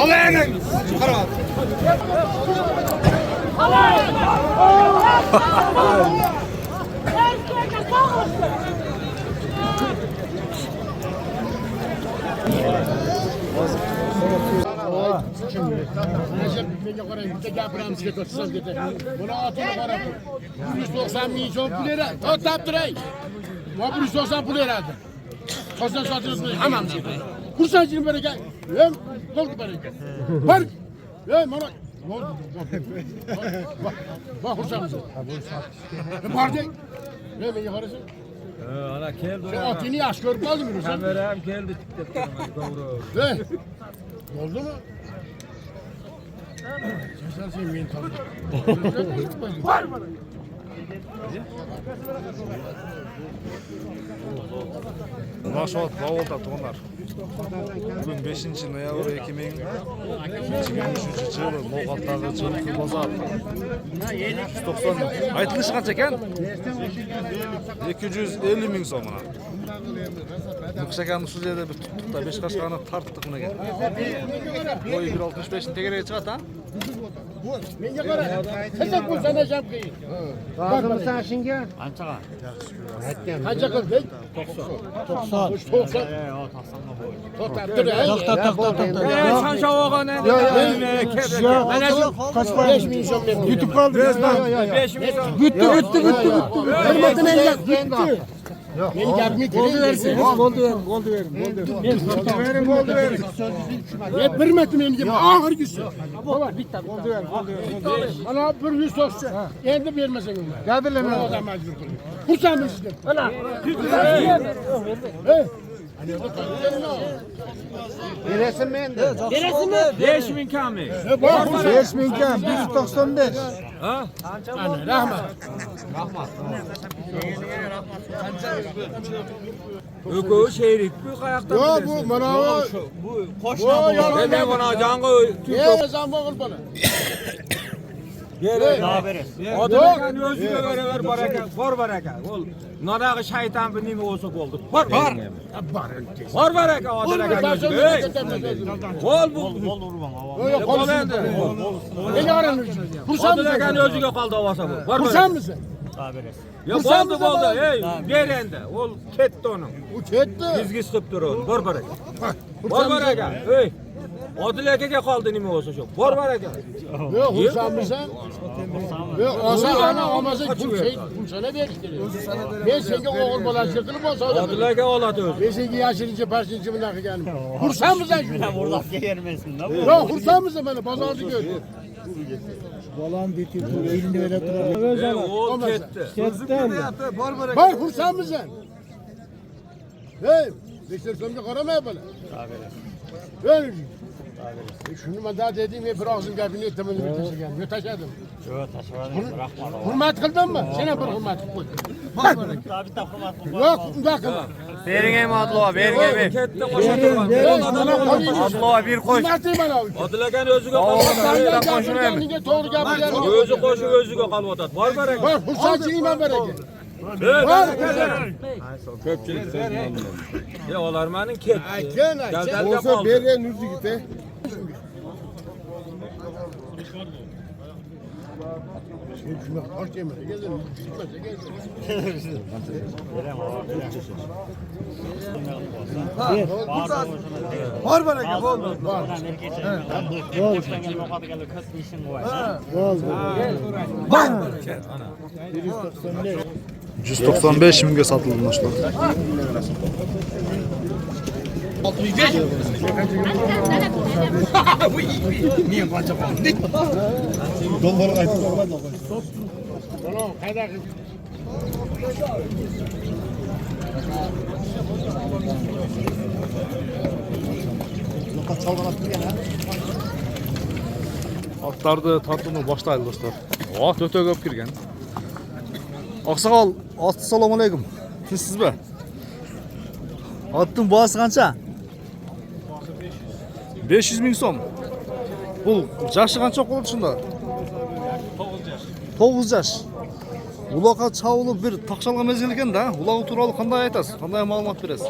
Alayın. Çıkarın. Menga qarang, bitta gapiramizga to'xtasam dedi. Buni otini qarab. 190 milyon pul beradi. To'xtab turay. 190 pul beradi. Qozon sotiladi hammamiz. Kursanchini beraka. Hem bo'ldi beraka. Bar. Ey mana bak kursamiz. Bardek. Ne menga qarasang? Ana keldi. Sen otini yaxshi ko'rib qoldingmi sen? Kameram keldi deb to'g'ri. Ey. Bo'ldimi? Sen men tanıdım. Var mı? Maşallah, Bavolda to'g'onlar. Bugun 5-noyabr 2023 yili Mo'g'atdagi Chilqi bozor. 190 aytilishi qancha ekan? 250 ming so'm mana. Nuqsakanni shu yerda bir tutdiqda 5 qashqani tartdik bunaga. Bo'yi 1.65 ni tegaraga chiqadi, ha? Menga qara. Qizib bo'lsana jam qiyin. Razımsan shunga? Qanchaga? Qancha qildik? 90. 90. To'xtab tur. To'xta. Sancha o'g'ani. Mana shu 5 ming so'm berdim. yutib qoldi. 5 ming so'm. Bitti. Hurmatini anglat. Meni gapimni Goldu versin. Goldu verin. Hep bir metre meni gibi ahırgisi. Bitti. Goldu ver. Ana bir 190. Endi bermesen onu. Gadirleme. Adam mecbur kılıyor. Kursanmış işte. Ana. Veresin mi endi? 5 ming kammi. 5 ming kam, 195. Ha? Ana rahmat. Ökö sherik bu qayoqdan? Yo bu mana Bu qo'shni. Men buna jango Ye zamboğul bana. Odamlarning o'ziga baravar baraka, bor baraka. Ol nodag'i shayton bir nima bo'lsa bo'ldi. Bor. Bor baraka odamlarning o'ziga. Ol bu. Yok Qolandi. Beni aranır. Kursan mısın? Odamlarning o'ziga qoldi olsa bu. Bor Kursan mısın? Ya bo'ldi. Ey, ber endi. Ol ketdi uni. Bu ketti. Bizga chiqib turadi. Bor baraka. Bor baraka. Ey. Odil akaga qoldi nima bo'lsa shu. Bor baraka. Yok kursan mısın? Yok olsa ana olmasa pul sana verir. Ben seni oğul balası kılıp olsa o da. Odil aka oladi o'zi. Ben seni yaşırınca parçınca bundan geldim. Kursan mısın? Burada yermesin da bu. Yok kursan mısın beni? Pazarcı gör. Balan bitti. Elini öyle durar. O ketdi. Bak kursan mısın? Hey, beşler sonunda karamaya bana. Öyle. Şunu ben daha dediğim gibi bir ağzım kalbini etmedim. Taşadım. Yok taşımadım bırakmadım. Hürmet kıldın mı? Sana bir hürmet koy. Tabi takılmaz. Yok, bakın. Verin Adlo'a, verin. Ketdi qo'shadi. Adlo'a bir koş. Hürmeti bana. Odil akani o'ziga qoldi. Kendine doğru yapacağım. O'zi qo'shib o'ziga qolyapti. Bor baraka. Bak, hırsatçı iman bereket. Var. Ko'pchilik Ya olarmaning ketdi. Galdalga qoldi. Bergen yüzü gitti. Şuna hoş gelmedi. Gezin. Var baraka, bol. Boştan gelme o kadar geldi kız işin var. Bol. 195 mingga sotildi do'stlar. Atlardı tartımı başlaydı dostlar. Vaqt o'ta ko'p kirgan. Oqsoqol, assalomu alaykum. Tinchsizmi? Otning bahosi qancha? 500 ming so'm. Bu yaşı qancha bo'ladi shunda? 9 yaş. Uloqqa chavulib bir taqshalgan mezgil ekan-da. Uloq turali qanday aytasiz? Qanday ma'lumot berasiz?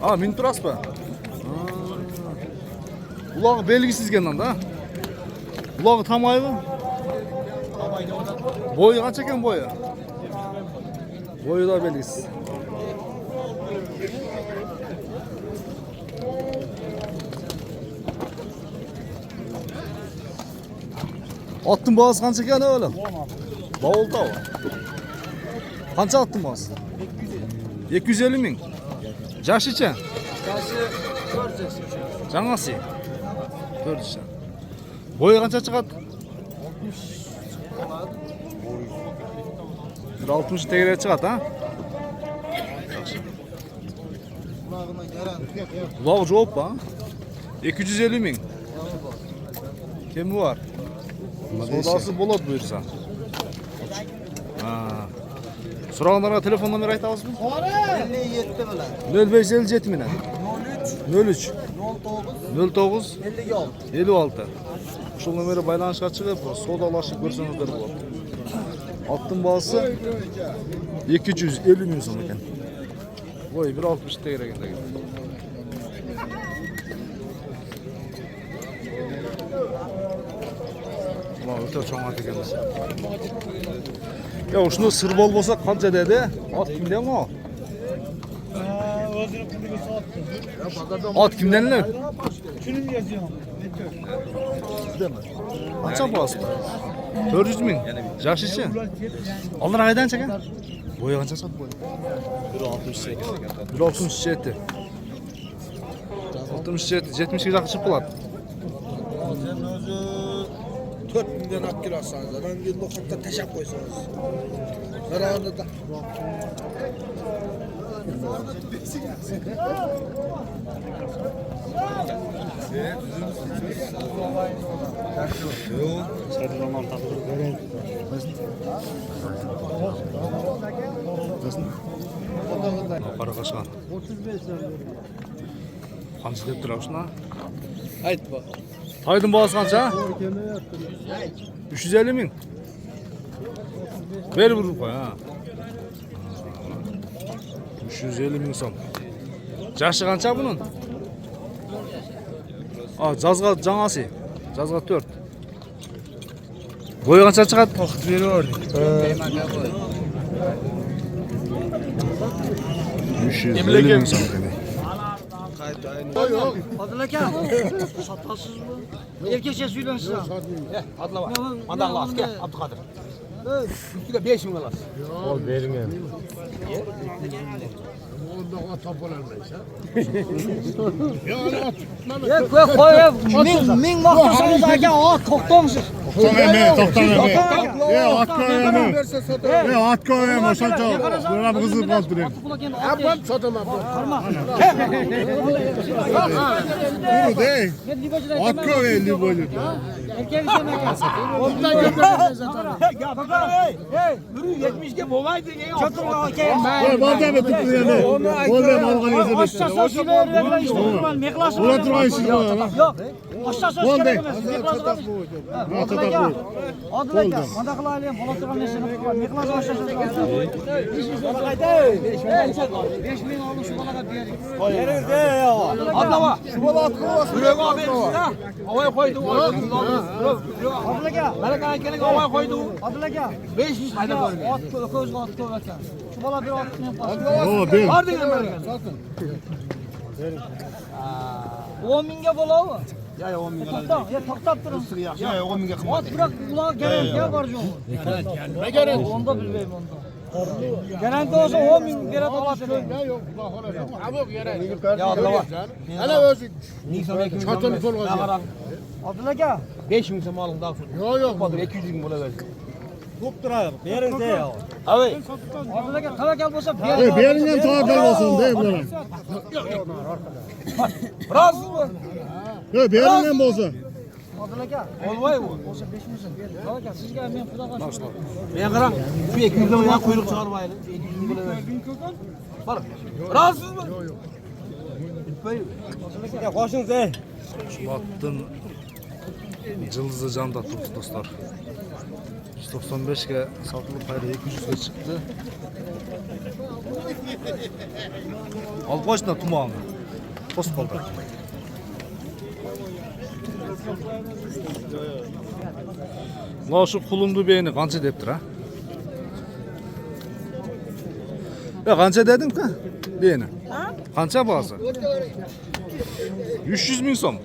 Ha, min turasın mı? Ulağı belgisiz gelen da. Ulağı tam ayı mı? Boyu kaç eken boyu? Boyu da belgisiz. Attın bağız kança eken öyle? Bavulda o. Kança attın bağız? 250 min. Jaş için? Yaşı 4 yaşı. Жаңасы. 4 yaş. Boyu kança çıkat? 60 tegere çıkat ha? Ulağı cevap ha? 250 min. Kemi var? Sodası болады buyursa. Sorağınlara telefon numara aytabız mı? 57 bilan. 0557 minen. 03 09 56. Uşul numara байланышка чыгып, содалашып көрсөңүздөр болот. Аттын баасы 250 миң сом экен. Ой, 160 тегерек экен. Өтө чоң ат экен. Ya ушуну сыр болбосо канча деди? Ат кимден о? At kimden lan? Şunu yazıyorum. Kaça bağısı? 400 min. Yaş için. Onlar aydan çeken? Boya kança sat boya? 1.67. 67, 72 jakı çıkıp kalat. Sen özü 4 milyon ak kirasınız. Ben bir lokanta teşak koysanız. Zararlı da. Para kaçkan? 35 lira. Kança dep durabısın Aytma. Taydın bağısı kança? 350 min. Ver bir rupa ha. 350 min som. Jaşı kança bunun? Жазга жаңасы. Жазга 4. Boyu kança çıkat? Vakit veriyor. 350 min som. Adıl aka. Satasız mı? Erkekçe söylensin. Adla var. Mandaklı as gel Abdülkadir. Üstüne 5 bin alas. Ondan top olamayız ha. Ya at. Ya koy min vaktasınız aka at toktamsız. At koyayım o şança. Buna kızı kaldırayım. Ablam satamam. Bunu değil. At koyayım libolü. Erkek demek. Ondan göndereceğiz zaten. Ya bakın hey. Yürü 70'ge bolaydı ya. Çatır Oy bazda mı tuttu yani? Oğlum algan yazı. Aşağı sözüyle işte durman meklası. Ulan durmayın şimdi. Yok. Aşağı söz gelemez. Meklası. Atada bu. Adıl aka. Mandaklı ailem bolatırgan nesini. Meklası aşağı söz. 5 bin oldu şu balaka diyelim. Veririz ya. Adla var. Şu bala atma. Yüreği abi ha. Havaya koydu. Adıl aka. Melek Ayken'e havaya koydu. Adıl aka. 500 fayda var. At köz at aka. Şu bala bir at ne yapar? Oo ben. Var değil Melek. 10 binge bola mı? Ya 10 bin lira. Toktap durun. Ya 10 bin lira. At bırak kulağa gerek ya var yok. Ne gerek? Onda bilmeyim onda. Genelde olsa 10 bin lira dolar verir. Ne yok? Bak oraya. Abi yok yere. Ya Allah var. Hele özü. Nisan 200 bin. Çatını sol koyacağım. Adıl aka. 5 bin malın daha fazla. Yok yok. Badır 200 bin buna versin. Veririz ya. Abi. Adıl aka tava gel bolsa Berinden tabi olsun değil mi? Razı mı? Berinden bolsa. Adıl aka. Olmay mı? Olsa 5 misin? Tava gel siz gel men kudağa kaçın. Ben karam. Şu 200 bin ya kuyruk çıkarmayalım. 200 bin buna versin. Bak. Razı mı? Yok yok. Ya koşun sen. Şubat'ın Cılızı canda tuttu dostlar. 195'e satılıp hayır 200'e çıktı. Al koşuna tumağını. Post kaldı. La şu kulundu beyni kança deptir ha. Ya kança dedim ki beyni. Kança bazı? 300 bin son.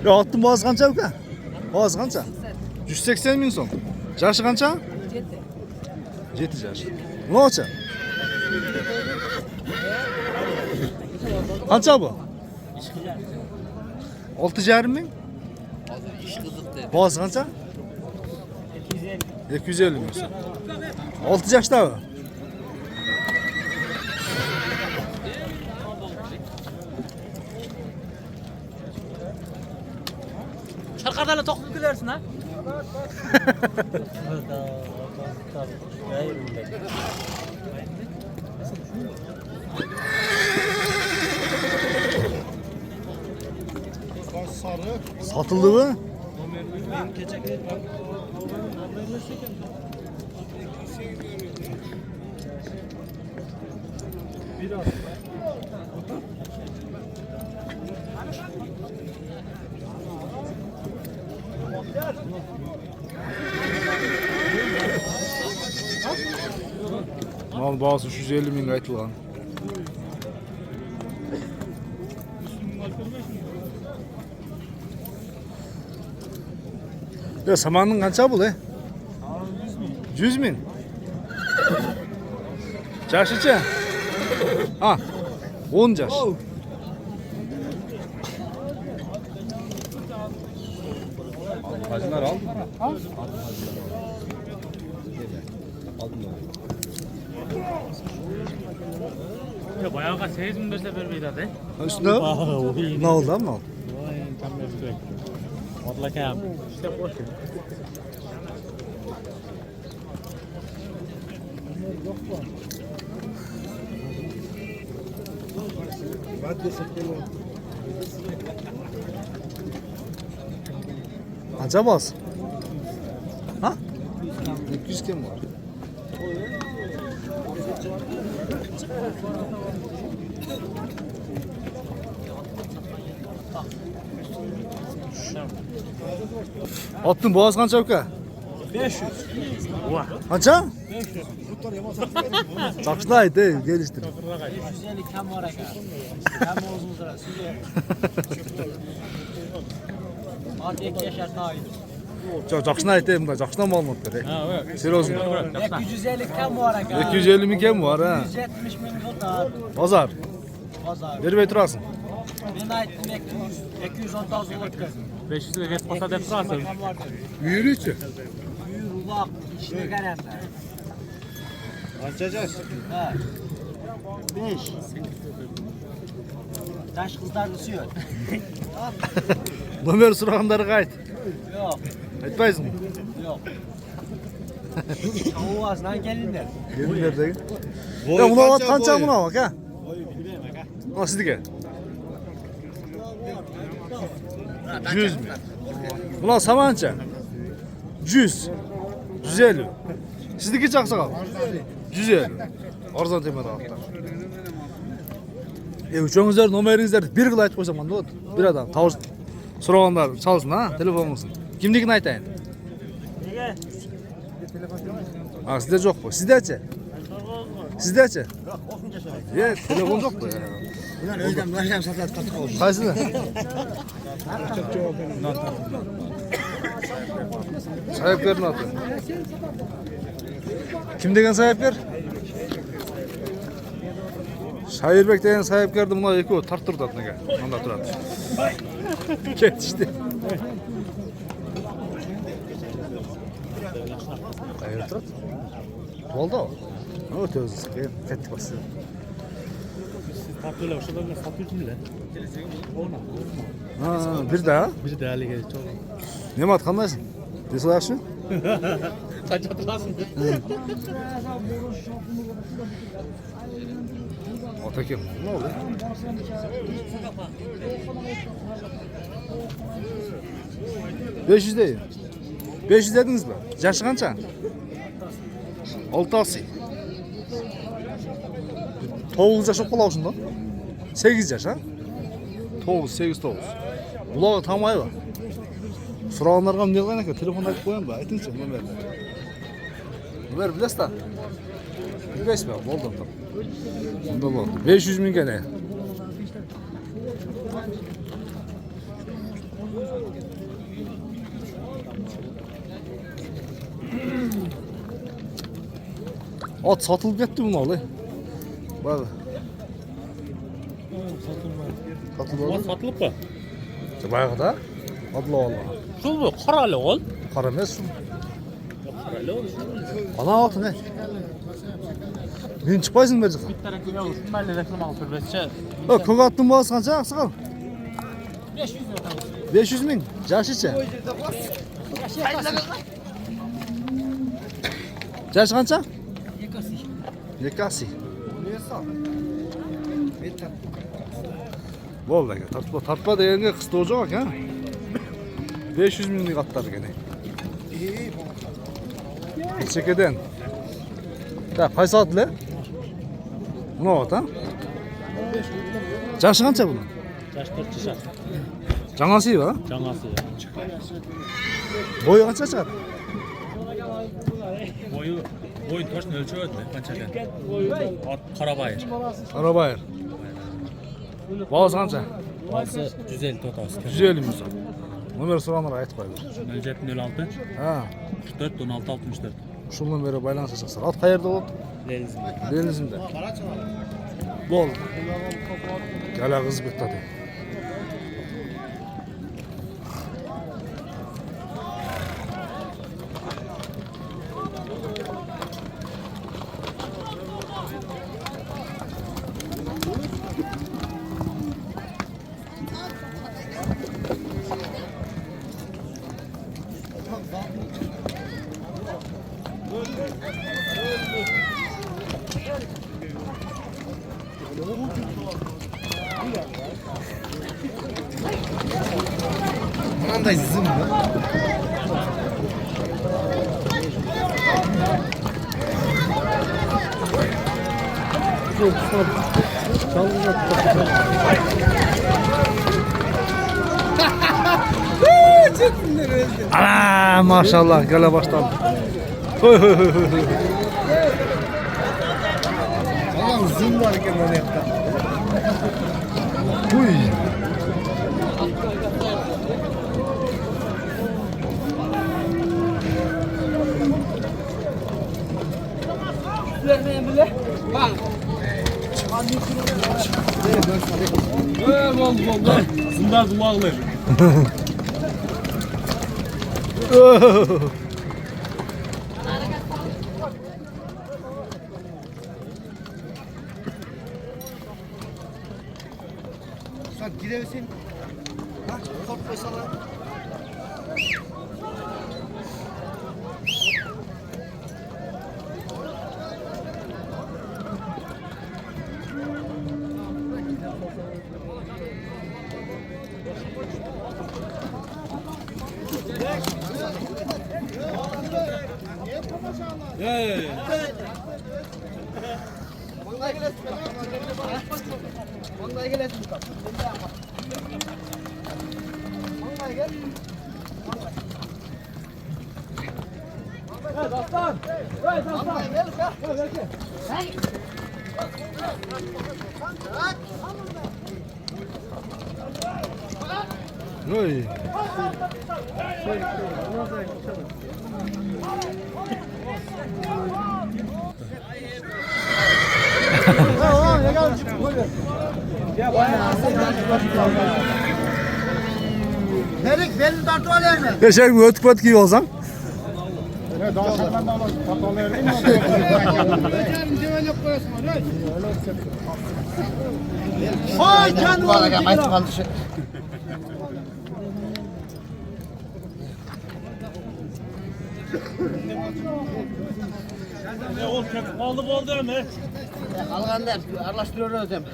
Ya attım bazı kança yok ha? Bazı kança? 180 bin son. Yaşı kança? 7 yaş. Ne olacak? Kança bu? 6 yarım bin? Bazı kança? 250 bin son. 6 yaşta mı? Şarkarlarla toklu gülersin ha. Satıldı mı? Mal bazı 350 bin gayet lan. Ya samanın kança bu le? 100 bin. Çarşıcı. Ha. 10 yaş. Hacılar al. Ya bayağı kaç 8.000 verse vermeyi de. Üstüne. Ne oldu ama? Mutlaka. İşte boş. Acaba az. Ha? 200 kim var? Attın boğaz kança yok ha? 500. Vah. Kança? 500. Çakışlaydı değil, geliştir. 150 kam var aga. Kam uzun sıra süre. Artı 2 yaşar tayin. Çakışlaydı değil bunda, çakışlama olmadı. Ha evet. Serozun. 250 kam var aga. 250 mi kim var ha? 170 bin tutar. Pazar. Pazar. Ver beturasın. Ben aytdım 210 taz olur kız. 500 lira get pasa defrasın. Yürü içi. Yürü bak işine gelenler. Açacağız. Ha. 5. Taş kızlar ısıyor. Ömer Surahanları kayıt. Yok. Etmezsin. Yok. Oğazdan gelinler. Gelin nerede? Ya buna bak kança buna bak ha. Nasıl dike? 100 mi? Buna samanca. 100. 150. Sizdeki çaksakal. 150. Arzan temel ağıtlar. Üçüngüzler nomerinizler bir kılayt koysaman ne oldu? Bir adam tavus soraganlar çalsın ha telefonunuzun. Kimdikini aytayın? Nege? Ha sizde yok bu. Sizdeçe? Sizdeçe? Yok, telefon yok bu ya. Ulan özlem satlat katık olsun. Kaysıda? Sahiplerin adı. Kim degen sahipler? Şairbek degen sahiplerdi buna eki o tarttırdı adına gel. Onda turardı. Ket işte. Hayır turat. Oldu o. Ne ötüyoruz? Kettik bası. Tatlılar şurada bile satıyorsun bile. Ha, bir daha. Bir değerli gelir çok. Ne mi atkandaysın? Desi ayaksın? Saç hatırlasın. Atakem. Ne oldu? $500 değil. 500 dediniz mi? Yaşı kança? 6 asy. 9 yaş okula da. 8 yaş ha? 8 9. Bulağı tam ayva. Soranlarga ne kılan ekan? Telefonda aytib qo'yam ba, aytingchi nomerni. Nomer bilasiz da? Bilmaysizmi? Bo'ldi. Unda bo'ldi. 500 mingga ne? Ot satılıp ketdi buni olay. Bak. Satılmadı. Satılıp mı? Bayağıda. Abla Allah. Şul bu karalı ol. Qara emas şu. Karalı ol. Ana oti ne? Men chiqmaysan berjiqa. Bir tane kime olur. Şunlarla reklam alıp vermezse. O ko'k otning boğazı qancha? Aqsiqal. 500 lira. 500 ming. Jashicha. Jashi qancha? 2 Bo'ldi aka. Tartma deganga qisqa o'joq aka. 500 minglik otlar ekan. Chekadan. Ta qaysi otlar? Buni ot ha? Jashi qancha buni? Yaş 4 yaşa. Жаңасы ба? Жаңасы. Boyu qancha chiqadi? Boyun точно ölçüyordu. Kaç ekan? Karabayır. Arabayır. Bağız qancha? Bazı 150 totas. 150 ming so'm. Nomer so'ramlar aytib qo'ydi. 0706 Ha, 44 16 64. shundan beri baylanishasizlar. Ot qayerda bo'ldi? Denizli. Denizimda. Bo'ldi. Gala qizib ketdi. Qanday zim bu? Ana maşallah gala başladı. Hoy hoy hoy hoy. Aman zim var ekan mana yoqda. Uy. Oldu. Zındar kulağılır. Sen giremesin. Ha, kort koysalar. Uy. Melik belli tartı alayım mı? Yaşar bir ötük ötük iyi olsan. Hay kendi var. Oldu mu? Alğanlar arlaşdırıyor ödem.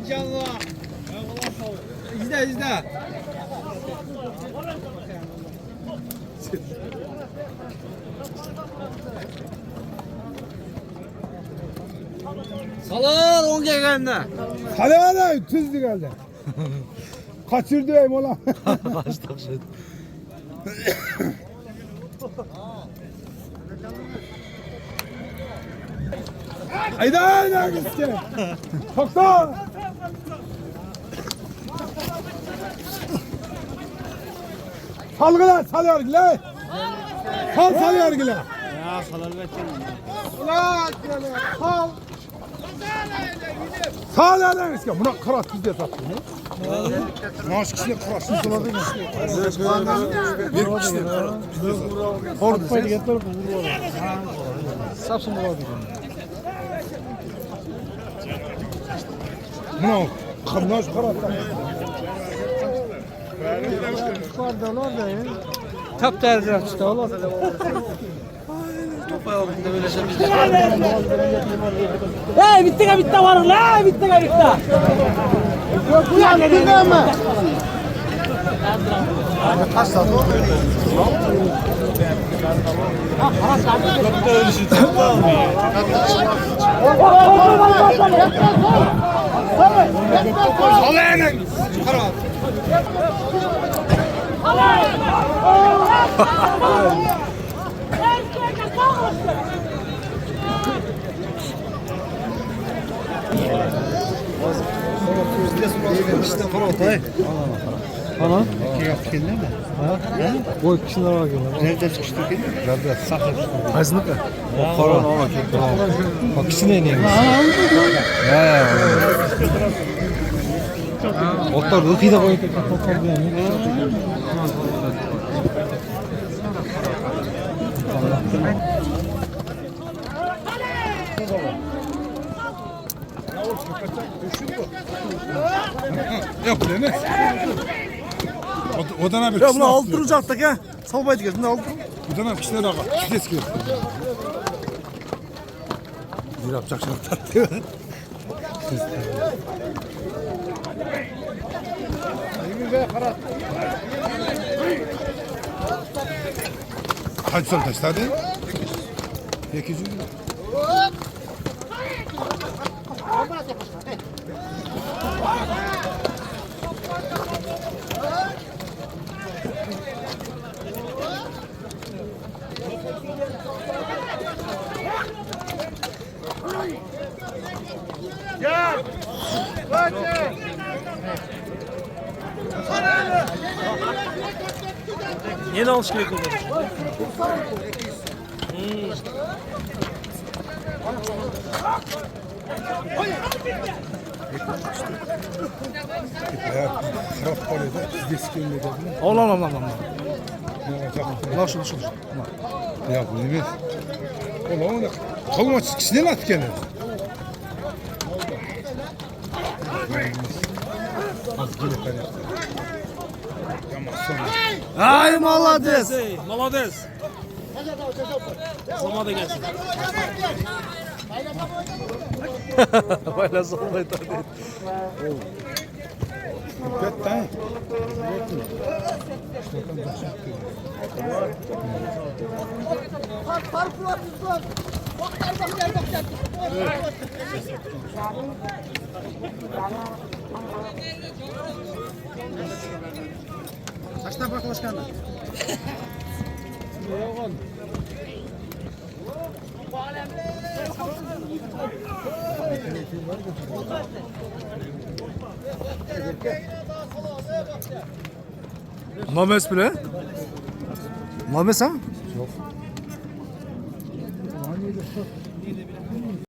Canlı. İzle. Salar 10 gelende. Hadi hadi tüzdü geldi. Kaçırdım ulan. Başta şey. Hayda gitsin. Çoktan. Salgılar salıyor gile. Salıyor gile. Ya salar bekleyin. Ulan gile. Sal. Sağ nereden gitsin? Buna karat bizde sattı. Maaş kişiye karatsın suladı mı? Bir kişiye karat bizde sattı. Orada ses. Sapsın buladı. Buna kamnaş karat. Tap derler işte oğlum. Hey bitti varın la bitti. Bu ya ne mi? Kaysınlık mı? Bak ikisine ineyim. Otlar da kıyıda koyup Yok değil mi? Odan abi. Ya bunu aldıracaktık ya. Salbaydı geldi. Ne aldın? Odan abi kişiler ağa. Kişiler sıkıyor. Bir yapacak şartlar. Kaç son taştı hadi? 800 lira. Yeni alışveriş oldu. Kıraf parayı da viski önüne de. Oğlan. Ne Lan şunu. Ya bu ne? Ola ona kalma kişiler mi attık kendine? Az gire kare. Tamam sonra. Ay malades. Malades. Zaman da gelsin. Böyle salbaydı. Dikkat Kaçta bak başkanım? Mames bile. Mames ha?